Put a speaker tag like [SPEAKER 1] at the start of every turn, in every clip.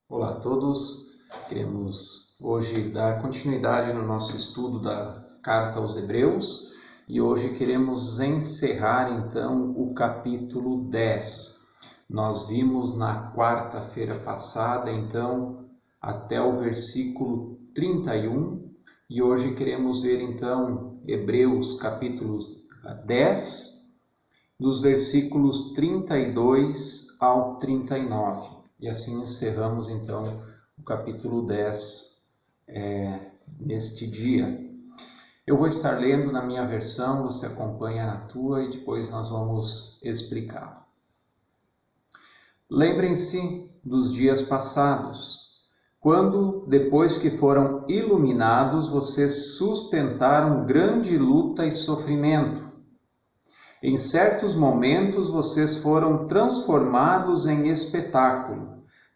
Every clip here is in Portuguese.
[SPEAKER 1] Olá a todos, queremos hoje dar continuidade no nosso estudo da Carta aos Hebreus e hoje queremos encerrar então o capítulo 10. Nós vimos na quarta-feira passada então até o versículo 31 e hoje queremos ver então Hebreus capítulo 10, dos versículos 32 ao 39. E assim encerramos então o capítulo 10 neste dia. Eu vou estar lendo na minha versão, você acompanha na tua e depois nós vamos explicá-lo. Lembrem-se dos dias passados, quando, depois que foram iluminados, vocês sustentaram grande luta e sofrimento. Em certos momentos vocês foram transformados em espetáculo,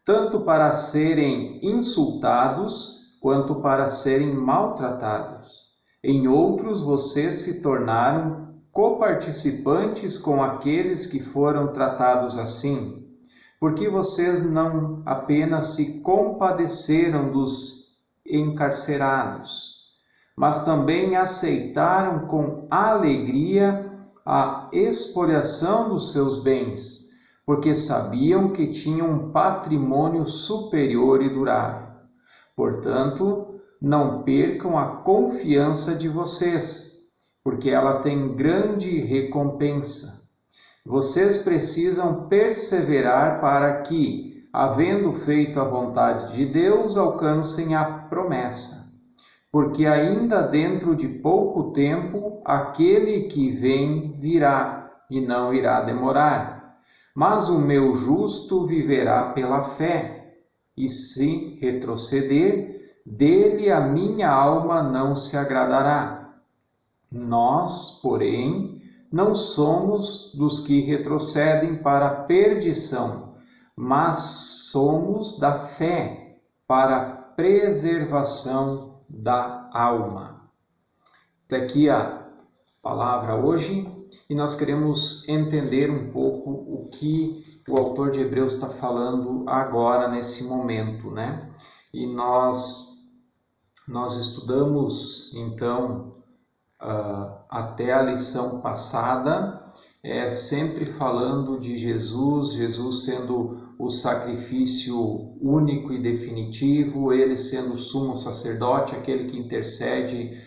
[SPEAKER 1] tanto para serem insultados quanto para serem maltratados. Em outros vocês se tornaram coparticipantes com aqueles que foram tratados assim, porque vocês não apenas se compadeceram dos encarcerados, mas também aceitaram com alegria a expoliação dos seus bens, porque sabiam que tinham um patrimônio superior e durável. Portanto, não percam a confiança de vocês, porque ela tem grande recompensa. Vocês precisam perseverar para que, havendo feito a vontade de Deus, alcancem a promessa. Porque ainda dentro de pouco tempo, aquele que vem virá, e não irá demorar. Mas o meu justo viverá pela fé, e se retroceder, dele a minha alma não se agradará. Nós, porém, não somos dos que retrocedem para a perdição, mas somos da fé para a preservação da alma. Até aqui a palavra hoje e nós queremos entender um pouco o que o autor de Hebreus está falando agora nesse momento, né? E nós estudamos então até a lição passada, sempre falando de Jesus sendo o sacrifício único e definitivo, ele sendo o sumo sacerdote, aquele que intercede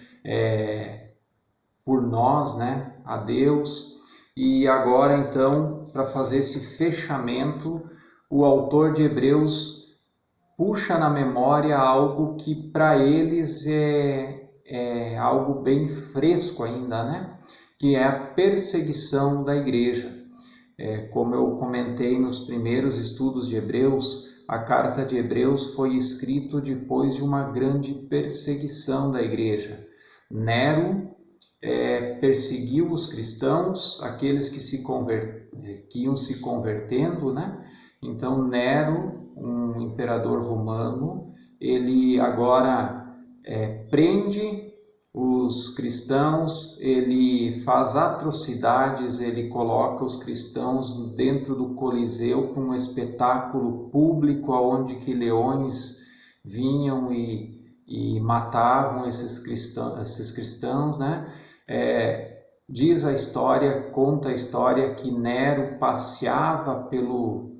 [SPEAKER 1] por nós, né, a Deus. E agora então, para fazer esse fechamento, o autor de Hebreus puxa na memória algo que para eles é algo bem fresco ainda, né? Que é a perseguição da igreja. Como eu comentei nos primeiros estudos de Hebreus, a carta de Hebreus foi escrita depois de uma grande perseguição da igreja. Nero perseguiu os cristãos, aqueles que iam se convertendo, né? Então Nero, um imperador romano, ele agora prende os cristãos, ele faz atrocidades, ele coloca os cristãos dentro do Coliseu para um espetáculo público onde que leões vinham e matavam esses cristãos, né? Diz a história, conta a história que Nero passeava pelo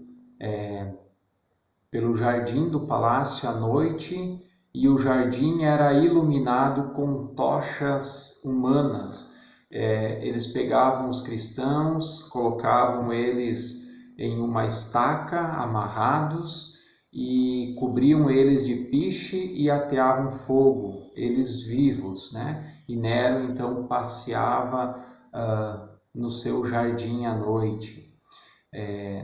[SPEAKER 1] jardim do palácio à noite, e o jardim era iluminado com tochas humanas. Eles pegavam os cristãos, colocavam eles em uma estaca, amarrados, e cobriam eles de piche e ateavam fogo, eles vivos, né? E Nero então passeava no seu jardim à noite.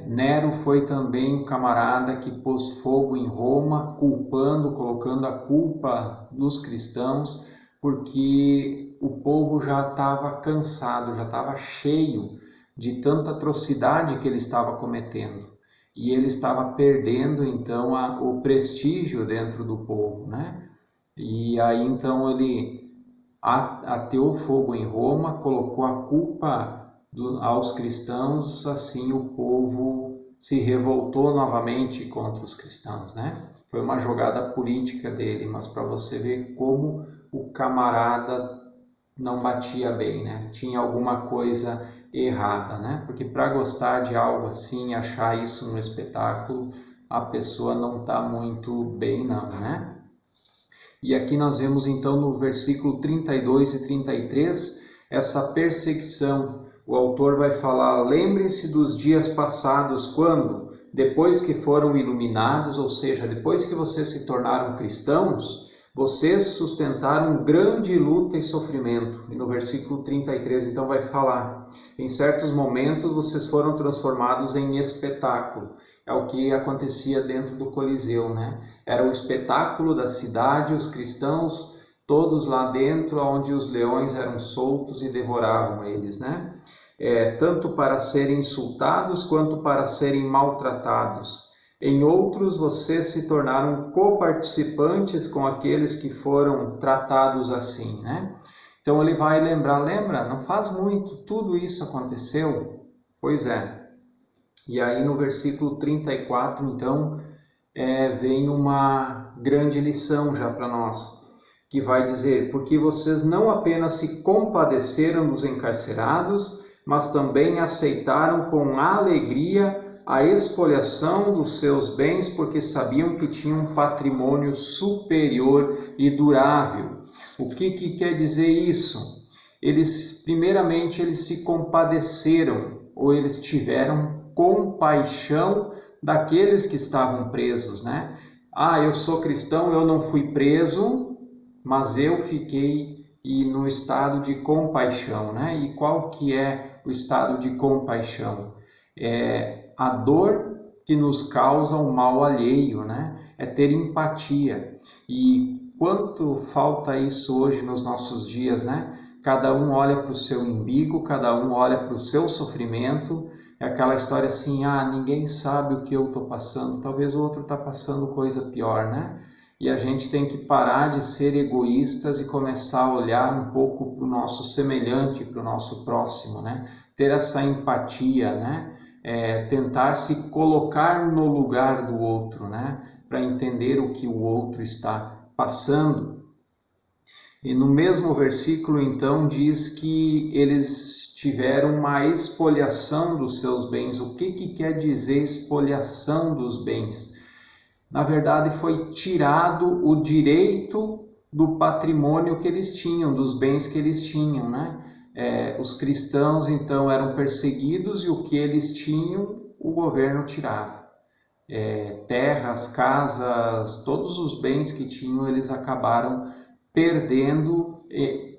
[SPEAKER 1] Nero foi também um camarada que pôs fogo em Roma, colocando a culpa nos cristãos, porque o povo já estava cansado, já estava cheio de tanta atrocidade que ele estava cometendo. E ele estava perdendo então o prestígio dentro do povo, né? E aí então ele ateou fogo em Roma, colocou a culpa aos cristãos, assim o povo se revoltou novamente contra os cristãos, né? Foi uma jogada política dele, mas para você ver como o camarada não batia bem, né? Tinha alguma coisa errada, né? Porque para gostar de algo assim, achar isso um espetáculo, a pessoa não está muito bem não, né? E aqui nós vemos então no versículo 32 e 33 essa perseguição. O autor vai falar: lembrem-se dos dias passados quando, depois que foram iluminados, ou seja, depois que vocês se tornaram cristãos, vocês sustentaram grande luta e sofrimento. E no versículo 33 então vai falar: em certos momentos vocês foram transformados em espetáculo. É o que acontecia dentro do Coliseu, né? Era o espetáculo da cidade, os cristãos todos lá dentro, onde os leões eram soltos e devoravam eles, né? Tanto para serem insultados quanto para serem maltratados. Em outros, vocês se tornaram coparticipantes com aqueles que foram tratados assim, né? Então ele vai lembrar, lembra? Não faz muito, tudo isso aconteceu? Pois é. E aí no versículo 34, então, vem uma grande lição já para nós, que vai dizer: porque vocês não apenas se compadeceram dos encarcerados, mas também aceitaram com alegria a expoliação dos seus bens, porque sabiam que tinham um patrimônio superior e durável. O que quer dizer isso? Primeiramente, eles se compadeceram, ou eles tiveram compaixão daqueles que estavam presos, né? Eu sou cristão, eu não fui preso, mas eu fiquei no estado de compaixão, né? E qual que é o estado de compaixão? É a dor que nos causa o mal alheio, né? É ter empatia. E quanto falta isso hoje nos nossos dias, né? Cada um olha para o seu umbigo, cada um olha para o seu sofrimento. É aquela história assim: ninguém sabe o que eu estou passando, talvez o outro está passando coisa pior, né? E a gente tem que parar de ser egoístas e começar a olhar um pouco para o nosso semelhante, para o nosso próximo, né? Ter essa empatia, né? Tentar se colocar no lugar do outro, né? Para entender o que o outro está passando. E no mesmo versículo, então, diz que eles tiveram uma expoliação dos seus bens. O que quer dizer expoliação dos bens? Na verdade, foi tirado o direito do patrimônio que eles tinham, dos bens que eles tinham, né? Os cristãos, então, eram perseguidos e o que eles tinham, o governo tirava. Terras, casas, todos os bens que tinham, eles acabaram perdendo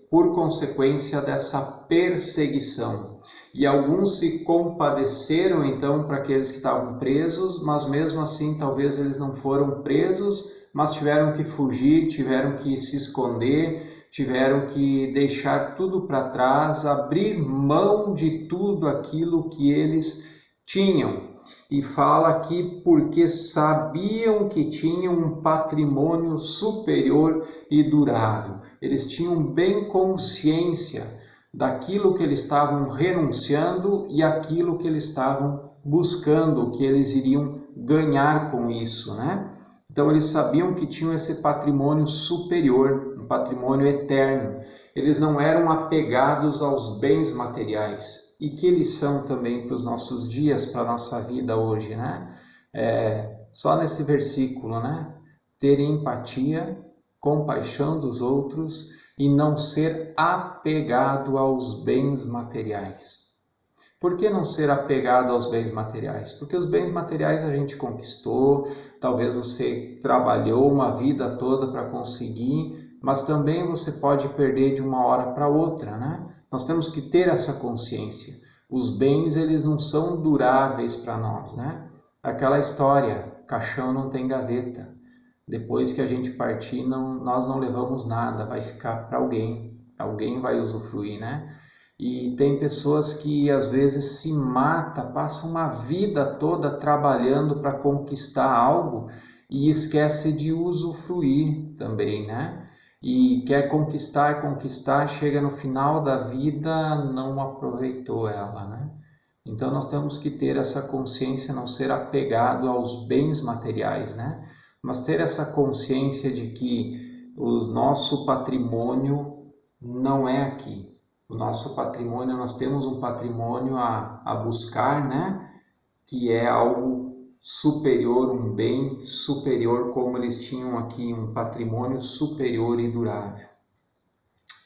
[SPEAKER 1] por consequência dessa perseguição. E alguns se compadeceram então para aqueles que estavam presos, mas mesmo assim talvez eles não foram presos, mas tiveram que fugir, tiveram que se esconder, tiveram que deixar tudo para trás, abrir mão de tudo aquilo que eles tinham. E fala aqui porque sabiam que tinham um patrimônio superior e durável. Eles tinham bem consciência daquilo que eles estavam renunciando e aquilo que eles estavam buscando, o que eles iriam ganhar com isso, né? Então eles sabiam que tinham esse patrimônio superior, um patrimônio eterno. Eles não eram apegados aos bens materiais. E que lição também para os nossos dias, para a nossa vida hoje, né? Só nesse versículo, né? Ter empatia, compaixão dos outros e não ser apegado aos bens materiais. Por que não ser apegado aos bens materiais? Porque os bens materiais a gente conquistou, talvez você trabalhou uma vida toda para conseguir, mas também você pode perder de uma hora para outra, né? Nós temos que ter essa consciência. Os bens, eles não são duráveis para nós, né? Aquela história, caixão não tem gaveta. Depois que a gente partir, nós não levamos nada, vai ficar para alguém. Alguém vai usufruir, né? E tem pessoas que às vezes se matam, passam uma vida toda trabalhando para conquistar algo e esquece de usufruir também, né? E quer conquistar, chega no final da vida, não aproveitou ela, né? Então nós temos que ter essa consciência, não ser apegado aos bens materiais, né? Mas ter essa consciência de que o nosso patrimônio não é aqui. O nosso patrimônio, nós temos um patrimônio a buscar, né? Que é algo superior, um bem superior, como eles tinham aqui, um patrimônio superior e durável.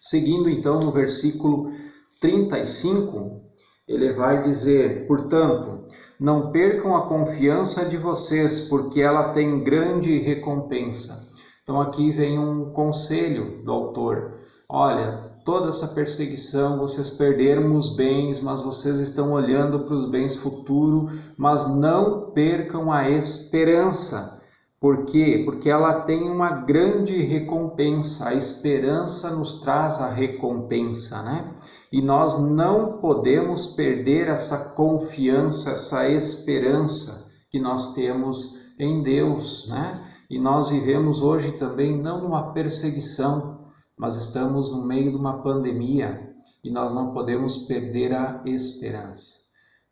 [SPEAKER 1] Seguindo então no versículo 35, ele vai dizer: portanto, não percam a confiança de vocês, porque ela tem grande recompensa. Então aqui vem um conselho do autor. Olha, toda essa perseguição, vocês perderam os bens, mas vocês estão olhando para os bens futuros, mas não percam a esperança. Por quê? Porque ela tem uma grande recompensa. A esperança nos traz a recompensa, né? E nós não podemos perder essa confiança, essa esperança que nós temos em Deus, né? E nós vivemos hoje também não numa perseguição, mas estamos no meio de uma pandemia e nós não podemos perder a esperança.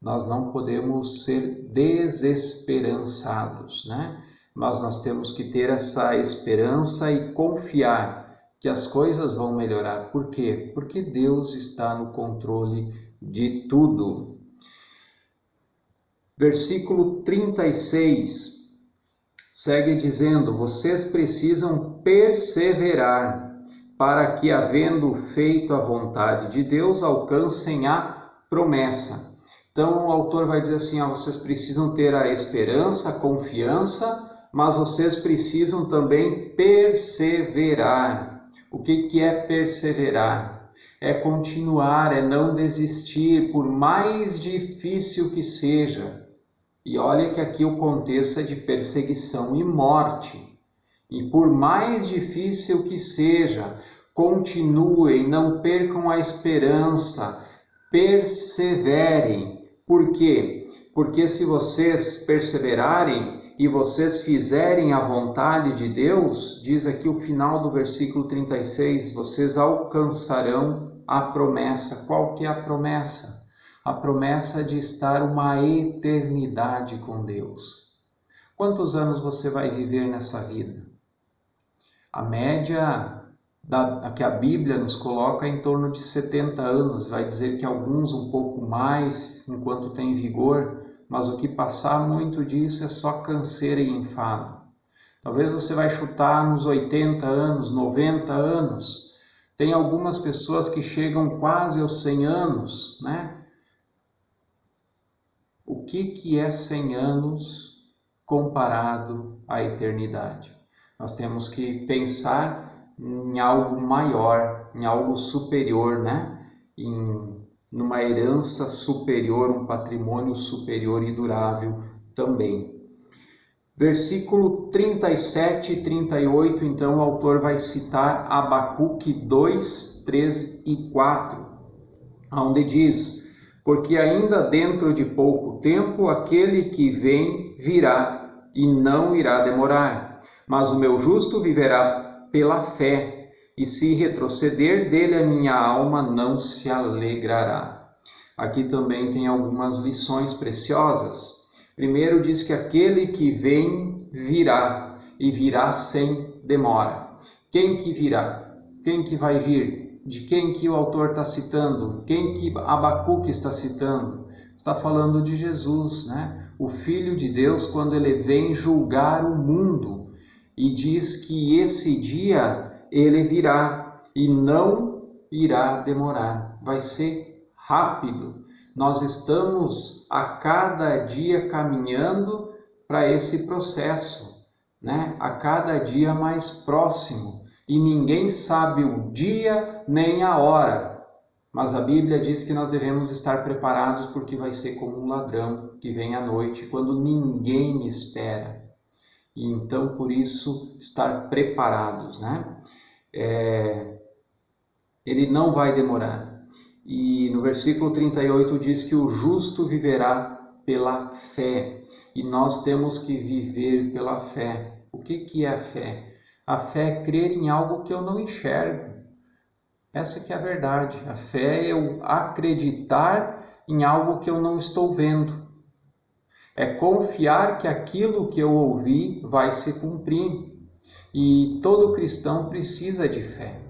[SPEAKER 1] Nós não podemos ser desesperançados, né? Mas nós temos que ter essa esperança e confiar que as coisas vão melhorar. Por quê? Porque Deus está no controle de tudo. Versículo 36 segue dizendo: vocês precisam perseverar para que, havendo feito a vontade de Deus, alcancem a promessa. Então o autor vai dizer assim, vocês precisam ter a esperança, a confiança, mas vocês precisam também perseverar. O que é perseverar? É continuar, é não desistir, por mais difícil que seja. E olha que aqui o contexto é de perseguição e morte. E por mais difícil que seja, continuem, não percam a esperança, perseverem. Por quê? Porque se vocês perseverarem e vocês fizerem a vontade de Deus, diz aqui o final do versículo 36, vocês alcançarão a promessa. Qual que é a promessa? A promessa de estar uma eternidade com Deus. Quantos anos você vai viver nessa vida? A média que a Bíblia nos coloca é em torno de 70 anos. Vai dizer que alguns um pouco mais, enquanto tem vigor, mas o que passar muito disso é só canseira e enfado. Talvez você vai chutar nos 80 anos, 90 anos. Tem algumas pessoas que chegam quase aos 100 anos, né? O que é 100 anos comparado à eternidade? Nós temos que pensar em algo maior, em algo superior, né? Numa herança superior, um patrimônio superior e durável também. Versículo 37 e 38, então o autor vai citar Abacuque 2, 3 e 4, onde diz: porque ainda dentro de pouco tempo aquele que vem virá e não irá demorar, mas o meu justo viverá pela fé. E se retroceder, dele a minha alma não se alegrará. Aqui também tem algumas lições preciosas. Primeiro diz que aquele que vem virá, e virá sem demora. Quem que virá? Quem que vai vir? De quem que o autor está citando? Quem que Abacuque está citando? Está falando de Jesus, né? O Filho de Deus, quando ele vem julgar o mundo. E diz que esse dia ele virá e não irá demorar. Vai ser rápido. Nós estamos a cada dia caminhando para esse processo, né? A cada dia mais próximo. E ninguém sabe o dia nem a hora. Mas a Bíblia diz que nós devemos estar preparados porque vai ser como um ladrão que vem à noite, quando ninguém espera. E então, por isso, estar preparados, né? Ele não vai demorar. E no versículo 38 diz que o justo viverá pela fé. E nós temos que viver pela fé. O que é a fé? A fé é crer em algo que eu não enxergo. Essa que é a verdade. A fé é eu acreditar em algo que eu não estou vendo. É confiar que aquilo que eu ouvi vai se cumprir. E todo cristão precisa de fé.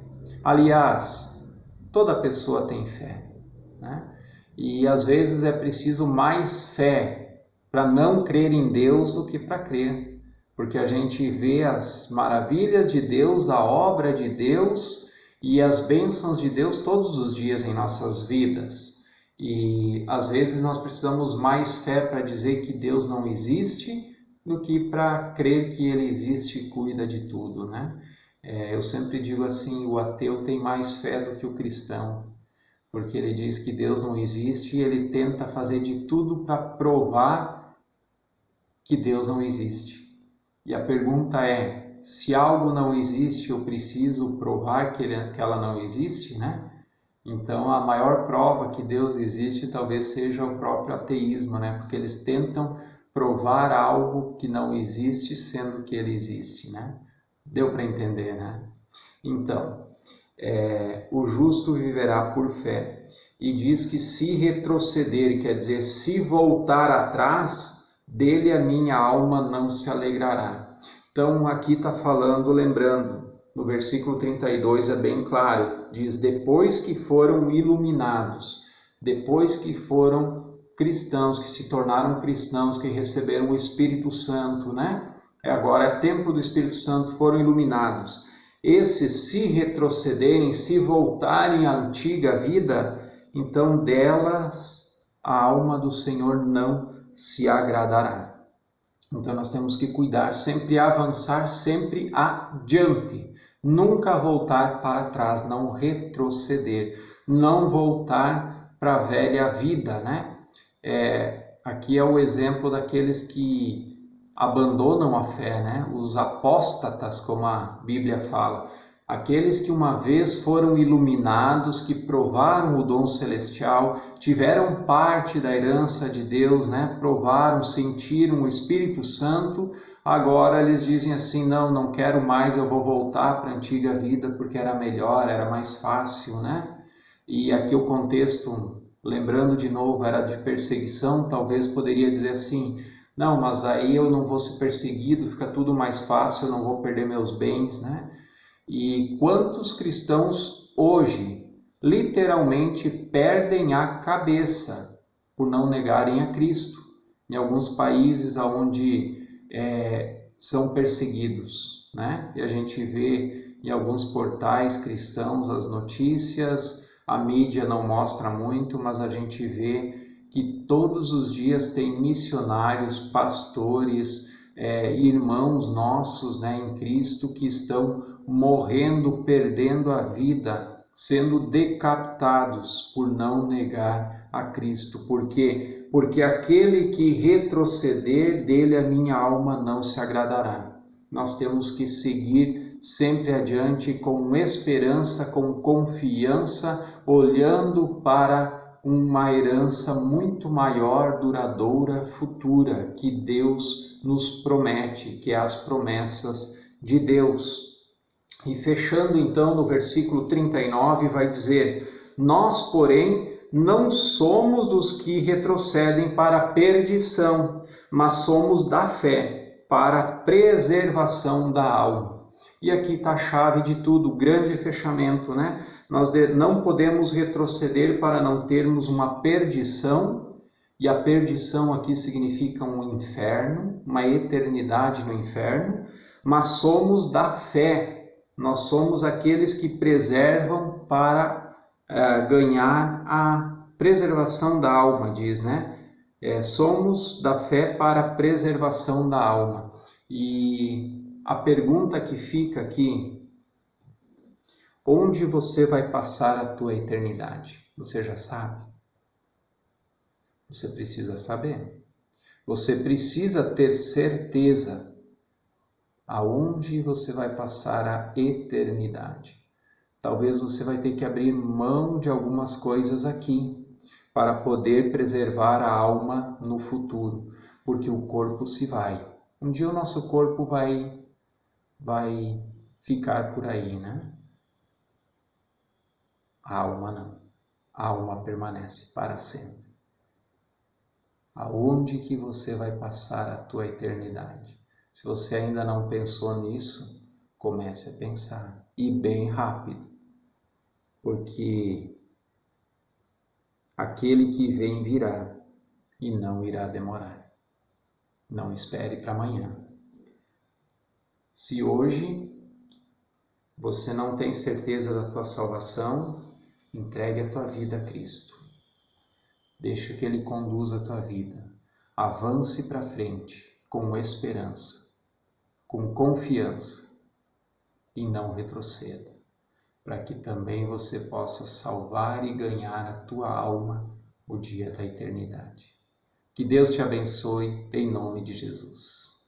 [SPEAKER 1] Aliás, toda pessoa tem fé, né? E às vezes é preciso mais fé para não crer em Deus do que para crer. Porque a gente vê as maravilhas de Deus, a obra de Deus e as bênçãos de Deus todos os dias em nossas vidas. E às vezes nós precisamos mais fé para dizer que Deus não existe do que para crer que Ele existe e cuida de tudo, né? Eu sempre digo assim, o ateu tem mais fé do que o cristão, porque ele diz que Deus não existe e ele tenta fazer de tudo para provar que Deus não existe. E a pergunta é, se algo não existe, eu preciso provar que ela não existe, né? Então, a maior prova que Deus existe talvez seja o próprio ateísmo, né? Porque eles tentam provar algo que não existe, sendo que ele existe, né? Deu para entender, né? Então, o justo viverá por fé. E diz que se retroceder, quer dizer, se voltar atrás, dele a minha alma não se alegrará. Então, aqui está falando, lembrando, no versículo 32 é bem claro, diz, depois que foram iluminados, depois que foram cristãos, que se tornaram cristãos, que receberam o Espírito Santo, né? Agora é tempo do Espírito Santo, foram iluminados. Esses, se retrocederem, se voltarem à antiga vida, então delas a alma do Senhor não se agradará. Então nós temos que cuidar, sempre avançar, sempre adiante. Nunca voltar para trás, não retroceder, não voltar para a velha vida, né? Aqui é o exemplo daqueles que abandonam a fé, né? Os apóstatas, como a Bíblia fala. Aqueles que uma vez foram iluminados, que provaram o dom celestial, tiveram parte da herança de Deus, né? Provaram, sentiram o Espírito Santo, agora eles dizem assim, não quero mais, eu vou voltar para a antiga vida porque era melhor, era mais fácil, né? E aqui o contexto, lembrando de novo, era de perseguição, talvez poderia dizer assim, não, mas aí eu não vou ser perseguido, fica tudo mais fácil, eu não vou perder meus bens, né? E quantos cristãos hoje literalmente perdem a cabeça por não negarem a Cristo, em alguns países onde são perseguidos, né? E a gente vê em alguns portais cristãos as notícias, a mídia não mostra muito, mas a gente vê que todos os dias tem missionários, pastores, irmãos nossos, né, em Cristo que estão morrendo, perdendo a vida, sendo decapitados por não negar a Cristo. Por quê? Porque aquele que retroceder, dele a minha alma não se agradará. Nós temos que seguir sempre adiante com esperança, com confiança, olhando para uma herança muito maior, duradoura, futura, que Deus nos promete, que é as promessas de Deus. E fechando então no versículo 39, vai dizer, nós, porém, não somos dos que retrocedem para a perdição, mas somos da fé, para a preservação da alma. E aqui está a chave de tudo, o grande fechamento, né? Nós não podemos retroceder para não termos uma perdição, e a perdição aqui significa um inferno, uma eternidade no inferno, mas somos da fé, nós somos aqueles que preservam para ganhar a preservação da alma, diz, né? Somos da fé para a preservação da alma. E a pergunta que fica aqui, onde você vai passar a tua eternidade? Você já sabe? Você precisa saber. Você precisa ter certeza aonde você vai passar a eternidade. Talvez você vai ter que abrir mão de algumas coisas aqui para poder preservar a alma no futuro, porque o corpo se vai. Um dia o nosso corpo vai ficar por aí, né? A alma não. A alma permanece para sempre. Aonde que você vai passar a tua eternidade? Se você ainda não pensou nisso, comece a pensar, e bem rápido, porque aquele que vem virá e não irá demorar. Não espere para amanhã. Se hoje você não tem certeza da tua salvação, entregue a tua vida a Cristo. Deixa que Ele conduza a tua vida. Avance para frente com esperança, com confiança e não retroceda, para que também você possa salvar e ganhar a tua alma o dia da eternidade. Que Deus te abençoe em nome de Jesus.